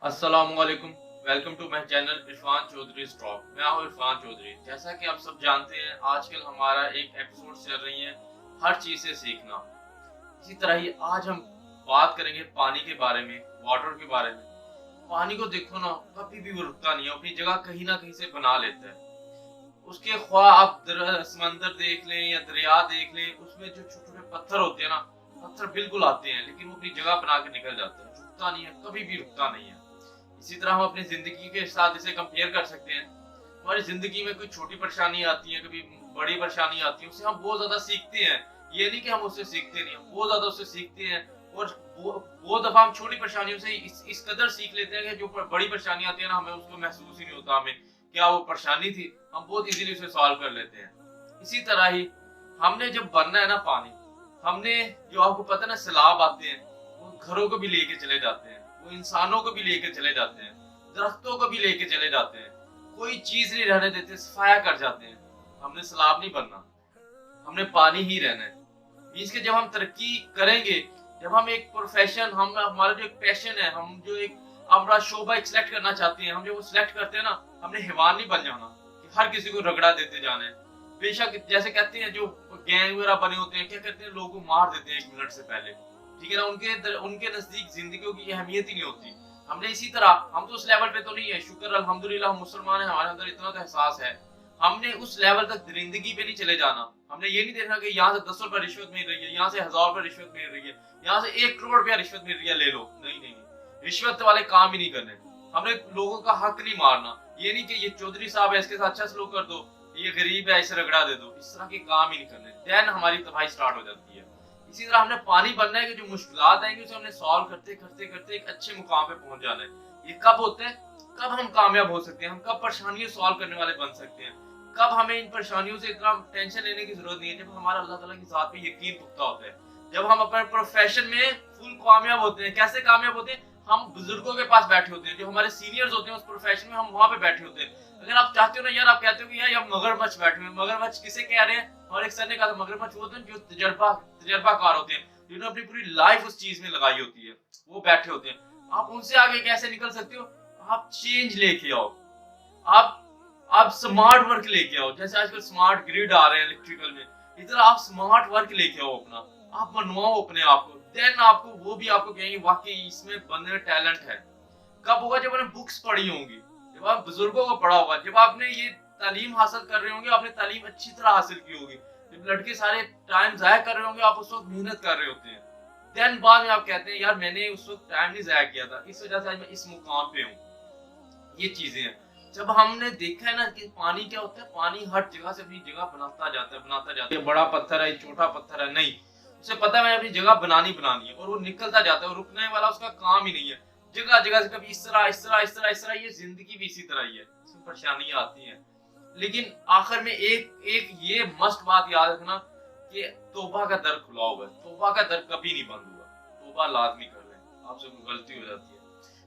अस्सलामुअलैकुम। Welcome to my channel Irfan Chaudhry stock. मैं हूँ इरफान चौधरी। जैसा कि आप सब जानते हैं, आजकल हमारा एक एपिसोड चल रही है हर चीज से सीखना। इसी तरह ही आज हम बात करेंगे पानी के बारे में, वाटर के बारे में। पानी को देखो ना, कभी भी वो रुकता नहीं है, अपनी जगह कहीं ना कहीं से बना लेता है। उसके ख्वाह आप समंदर देख लें या दरिया देख लें, उसमें जो छोटे छोटे पत्थर होते हैं ना, पत्थर बिल्कुल आते हैं लेकिन वो अपनी जगह बना के निकल जाते हैं, रुकता नहीं है, कभी भी रुकता नहीं है। इसी तरह हम अपनी जिंदगी के साथ इसे कंपेयर कर सकते हैं। हमारी जिंदगी में कोई छोटी परेशानी आती है, कभी बड़ी परेशानी आती है, उससे हम बहुत ज्यादा सीखते हैं। ये नहीं कि हम उससे सीखते नहीं, हम बहुत ज्यादा उससे सीखते हैं। और बहुत दफा हम छोटी परेशानियों से इस कदर सीख लेते हैं कि जो बड़ी परेशानी आती है ना, हमें उसको महसूस ही नहीं होता हमें क्या वो परेशानी थी, हम बहुत इजीली उसे सॉल्व कर लेते हैं। इसी तरह ही हमने जब बनना है ना पानी, हमने जो आपको पता है ना, सैलाब आते हैं, वो घरों को भी लेके चले जाते हैं, वो इंसानों को भी लेके चले जाते हैं, दरख्तों को भी लेके चले जाते हैं, कोई चीज नहीं रहने देते, सफाया कर जाते हैं। हमने सैलाब नहीं बनना, हमने पानी ही रहना है। मीन्स के जब हम तरक्की करेंगे, जब हम एक प्रोफेशन, हम हमारा जो एक पैशन है, हम जो एक हमारा शोबा एक सिलेक्ट करना चाहते हैं, हम जो वो सिलेक्ट करते हैं ना, हमने हैवान नहीं बन जाना कि हर किसी को रगड़ा देते जाना है। बेशक जैसे कहते हैं जो गैंग वगैरह बने होते हैं, क्या करते हैं, लोगों को मार देते हैं 1 मिनट से पहले, ठीक है ना। उनके नजदीक जिंदगियों की अहमियत ही नहीं होती। हमने इसी तरह, हम तो उस लेवल पे तो नहीं है, शुक्र अल्हम्दुलिल्लाह हम मुसलमान हैं, हमारे अंदर इतना तो एहसास है। हमने उस लेवल तक जिंदगी पे नहीं चले जाना। हमने ये नहीं देखना कि यहाँ से 10 रुपए रिश्वत मिल रही है, यहाँ से 1000 रुपए रिश्वत मिल रही है, यहाँ से 1 करोड़ रुपया रिश्वत मिल रही है, ले लो। नहीं नहीं नहीं, रिश्वत वाले काम ही नहीं करने। हमने लोगों का हक नहीं मारना। ये नहीं कि ये चौधरी साहब है, इसके साथ अच्छा सलूक कर दो, ये गरीब है, इसे रगड़ा दे दो, इस तरह के काम ही नहीं करने। देन हमारी तबाही स्टार्ट हो जाती है। इसी तरह हमने पानी बनना है कि जो मुश्किलात आएंगी उसे हमने सॉल्व करते करते करते एक अच्छे मुकाम पे पहुंच जाना है। ये कब होता है, कब हम कामयाब हो सकते हैं, हम कब परेशानियों सॉल्व करने वाले बन सकते हैं, कब हमें इन परेशानियों से इतना टेंशन लेने की जरूरत नहीं है, जब हमारा अल्लाह ताला की जात पे यकीन पुख्ता होता है, जब हम अपने प्रोफेशन में फुल कामयाब होते हैं। कैसे कामयाब होते हैं, हम बुजुर्गों के पास बैठे होते हैं, जो हमारे सीनियर्स होते हैं उस प्रोफेशन में, हम वहां पे बैठे होते हैं। अगर आप चाहते हो ना यार, आप कहते हो कि यार मगरमच्छ बैठे हुए, मगरमच्छ किसे कह रहे हैं, और एक सर ने कहा था मगरमच्छ वो होते हैं जो तजर्बाकार होते हैं, जिन्होंने अपनी पूरी लाइफ उस चीज में लगाई होती है, वो बैठे होते हैं। आप उनसे आगे कैसे निकल सकते हो, आप चेंज लेके आओ, आप आप स्मार्ट वर्क लेके आओ। जैसे आजकल स्मार्ट ग्रिड आ रहे हैं इलेक्ट्रिकल में, इधर आप स्मार्ट वर्क लेके आओ अपना, आप बनवाओ अपने आप को। देन आपको वो भी आपको कहेंगे वाकई इसमें बंदे में टैलेंट है। कब होगा, जब आपने बुक्स पढ़ी होंगी, जब आप बुजुर्गों को पढ़ा होगा, जब आपने ये तालीम हासिल कर रहे होंगे, आपने तालीम अच्छी तरह हासिल की होगी, जब लड़के सारे टाइम जाया कर रहे होंगे, आप उस वक्त मेहनत कर रहे होते हैं। देन बाद में आप कहते हैं यार मैंने उस वक्त टाइम नहीं जाया किया था, इस वजह से आज मैं इस मुकाम पे हूँ। ये चीजें हैं। जब हमने देखा है ना कि पानी क्या होता है, पानी हर जगह से अपनी जगह बनाता जाता है, बनाता जाता है। ये बड़ा पत्थर है, छोटा पत्थर है, नहीं, उसे पता है मैंने अपनी जगह बनानी बनानी है, और वो निकलता जाता है, और रुकने वाला उसका काम ही नहीं है। जगह जगह से कभी इस तरह इस तरह इस तरह इस तरह, ये जिंदगी भी इसी तरह ही है, इसमें परेशानियां आती हैं। लेकिन आखिर में एक एक ये मस्ट बात याद रखना कि तौबा का दर खुला हुआ है, तौबा का दर कभी नहीं बंद हुआ। तौबा लाजमी कर लें, आपसे कोई गलती हो जाती है,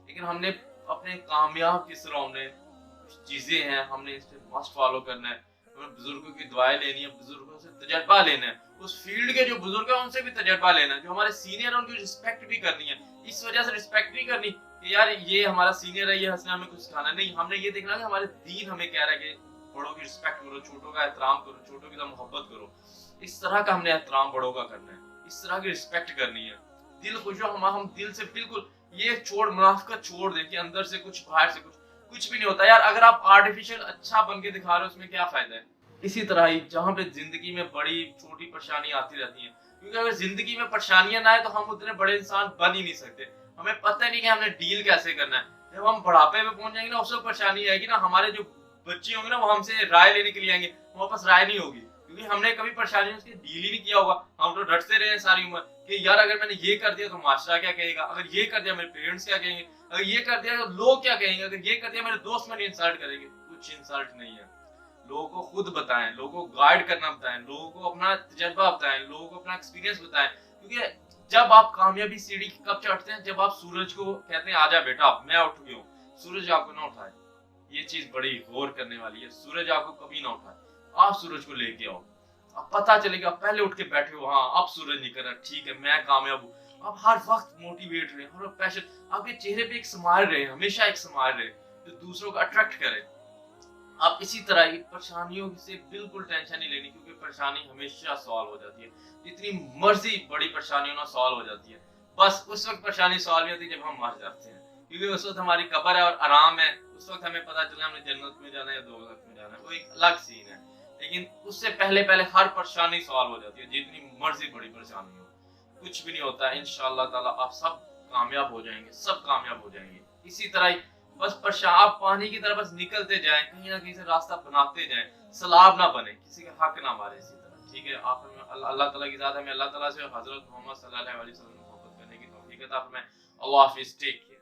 लेकिन हमने अपने कामयाब किस तरह, हमने कुछ चीजें हैं, हमने इस पे मस्ट फॉलो करना है। हमें बुजुर्गों की दुआएं लेनी है, बुजुर्गों से तजर्बा लेना है, उस फील्ड के जो बुजुर्ग है उनसे भी तजर्बा लेना है, जो हमारे सीनियर है उनकी रिस्पेक्ट भी करनी है। इस वजह से रिस्पेक्ट नहीं करनी कि यार ये हमारा सीनियर है, ये हंसना हमें कुछ सिखाना नहीं। हमने ये देखना कि हमारे दीन हमें कह रहा है कि बड़ों की रिस्पेक्ट करो, छोटों का एहतराम करो, छोटों की मोहब्बत करो। इस तरह का हमने एहतराम बड़ों का करना है, इस तरह की रिस्पेक्ट करनी है। दिल खुश हो, हम दिल से बिल्कुल ये छोड़, मुनाफिकत छोड़ दे कि अंदर से कुछ बाहर से कुछ भी नहीं होता यार। अगर आप आर्टिफिशियल अच्छा बन के दिखा रहे हो, उसमें क्या फायदा है। इसी तरह ही जहाँ पे जिंदगी में बड़ी छोटी परेशानी आती रहती है, क्योंकि अगर जिंदगी में परेशानियां ना आए तो हम उतने बड़े इंसान बन ही नहीं सकते। हमें पता नहीं कि हमने डील कैसे करना है। जब हम बुढ़ापे में पहुंच जाएंगे ना, उस वक्त परेशानी आएगी ना, हमारे जो बच्चे होंगे ना, वो हमसे राय लेने के लिए आएंगे, हमारे पास राय नहीं होगी, क्योंकि हमने कभी परेशानियों से डील ही नहीं किया होगा। हम तो डरते रहे सारी उम्र कि यार अगर मैंने ये कर दिया तो मास्टर क्या कहेगा, अगर ये कर दिया मेरे पेरेंट्स क्या कहेंगे, अगर ये कर दिया तो लोग क्या कहेंगे, अगर ये कर दिया मेरे दोस्त मेरी इंसल्ट करेंगे। कुछ इंसल्ट नहीं है। लोगों को खुद बताएं, लोगों को गाइड करना बताएं, लोगों को अपना तजर्बा बताएं, लोगों को अपना एक्सपीरियंस बताएं। क्योंकि जब आप कामयाबी सीढ़ी कब चढ़ते हैं, जब आप सूरज को कहते हैं आजा बेटा मैं उठ गया हूँ, सूरज आपको ना उठाए। ये चीज बड़ी गौर करने वाली है, सूरज आपको कभी ना उठाए, आप सूरज को लेके आओ। अब पता चलेगा, पहले उठ के बैठे हो, हाँ अब सूरज निकल रहा है, ठीक है मैं कामयाब हूँ। आप हर वक्त मोटिवेट रहे, हर वक्त पैशन, आपके चेहरे पे एक स्माइल रहे, हमेशा एक स्माइल रहे जो दूसरों को अट्रैक्ट करे। आप इसी तरह ही परेशानियों से बिल्कुल टेंशन नहीं लेनी, क्योंकि परेशानी हमेशा सॉल्व हो जाती है। जितनी मर्जी बड़ी परेशानी हो ना, सॉल्व हो जाती है। बस उस वक्त परेशानी सॉल्व नहीं होती जब हम मर जाते हैं, क्योंकि उस वक्त हमारी कब्र है और आराम है। उस वक्त हमें पता चला हमने जन्नत में जाना है या दोज़ख में जाना है, वो एक अलग सीन है। लेकिन उससे पहले पहले हर परेशानी सॉल्व हो जाती है, जितनी मर्जी बड़ी परेशानी हो। कुछ भी नहीं होता है, इंशाअल्लाह ताला आप सब कामयाब हो जाएंगे, सब कामयाब हो जाएंगे। इसी तरह ही बस आप पानी की तरह बस निकलते जाएं, कहीं ना कहीं से रास्ता बनाते जाएं, सलाब ना बने, किसी का हक ना मारे। इसी तरह ठीक है, आप अल्लाह ताला की ज़ात हमें अल्लाह ताला से हज़रत मोहम्मद सल्लल्लाहु अलैहि वसल्लम मोहब्बत करने की तौफीक अता फरमाए। अल्लाह हाफिज़, टेक केयर।